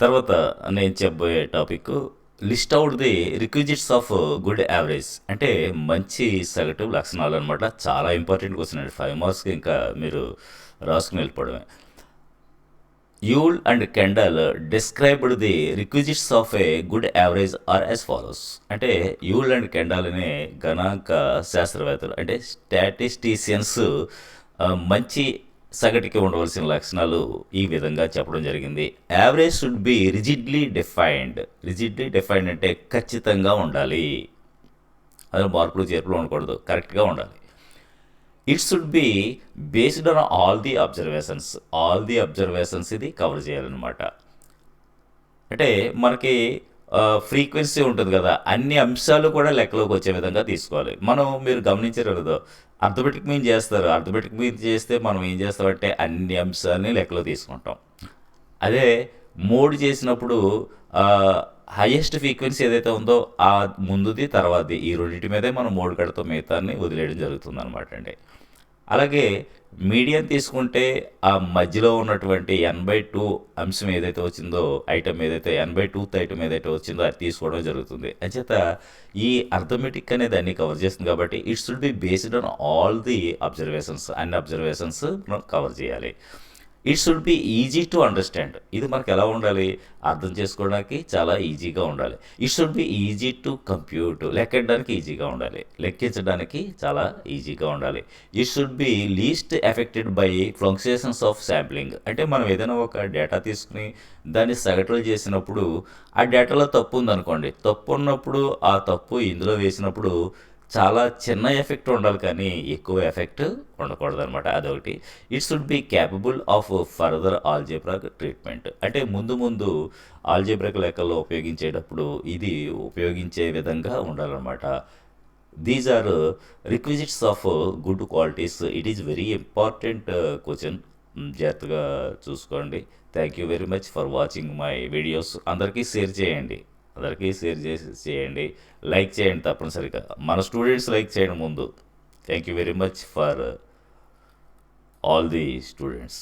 తర్వాత నేను చెప్పబోయే topic list out the requisites of good average. అంటే మంచి సగటు లక్షణాలు అనమాట. చాలా ఇంపార్టెంట్ క్వశ్చన్ అండి. 5 మార్క్స్కి ఇంకా మీరు రాసుకుని వెళ్ళిపోవడమే. You'll and Kendall described the requisites of a good average are as follows. అంటే యూల్ అండ్ కెండల్ అనే గణాంక శాస్త్రవేత్తలు అంటే స్టాటిస్టీషియన్స్ మంచి సగటుకి ఉండవలసిన లక్షణాలు ఈ విధంగా చెప్పడం జరిగింది. Average should be rigidly defined అంటే ఖచ్చితంగా ఉండాలి. అది మార్పులు చేర్పులు ఉండకూడదు, కరెక్ట్గా ఉండాలి. It should be based on all the observations ఇది కవర్ చేయాలన్నమాట. అంటే మనకి ఫ్రీక్వెన్సీ ఉంటుంది కదా, అన్ని అంశాలు కూడా లెక్కలోకి వచ్చే విధంగా తీసుకోవాలి. మీరు గమనించారు కదా, అర్థమెటిక్ మీన్ చేస్తారు. అర్థమెటిక్ మీన్ చేస్తే మనం ఏం చేస్తామంటే అన్ని అంశాలని లెక్కలో తీసుకుంటాం. అదే మోడ్ చేసినప్పుడు హైయెస్ట్ ఫ్రీక్వెన్సీ ఏదైతే ఉందో ఆ ముందుది తర్వాతది ఈ రెండింటి మీదే మనం మోడ్ కడతాం, మిగతాన్ని వదిలేయడం జరుగుతుంది అనమాట అండి. అలాగే మీడియం తీసుకుంటే ఆ మధ్యలో ఉన్నటువంటి 82 అంశం ఏదైతే వచ్చిందో, ఐటమ్ ఏదైతే 82th ఐటమ్ ఏదైతే వచ్చిందో అది తీసుకోవడం జరుగుతుంది. అంచేత ఈ అర్థమెటిక్ అనేది అన్ని కవర్ చేస్తుంది కాబట్టి it should be based on all the observations. అన్ని అబ్జర్వేషన్స్ మనం కవర్ చేయాలి. It should be easy to understand. ఇది మనకు ఎలా ఉండాలి, అర్థం చేసుకోవడానికి చాలా ఈజీగా ఉండాలి. It should be easy to compute, లెక్కెట్టడానికి ఈజీగా ఉండాలి, లెక్కించడానికి చాలా ఈజీగా ఉండాలి. It should be least affected by fluctuations of sampling. అంటే మనం ఏదైనా ఒక డేటా తీసుకుని దాన్ని సగటులు చేసినప్పుడు ఆ డేటాలో తప్పు ఉందనుకోండి, తప్పు ఉన్నప్పుడు ఆ తప్పు ఇందులో వేసినప్పుడు చాలా చిన్న ఎఫెక్ట్ ఉండాలి కానీ ఎక్కువ ఎఫెక్ట్ ఉండకూడదు అనమాట. అదొకటి. It should be capable of further algebraic treatment. అంటే ముందు ఆల్జీబ్రాక్ లెక్కల్లో ఉపయోగించేటప్పుడు ఇది ఉపయోగించే విధంగా ఉండాలన్నమాట. These are requisites of good qualities. It is very important question. జాగ్రత్తగా చూసుకోండి. Thank you very much for watching my videos. అందరికీ షేర్ చేయండి, చేయండి, లైక్ చేయండి తప్పనిసరిగా. మన స్టూడెంట్స్ లైక్ చేయండి ముందు. Thank you very much for all the students.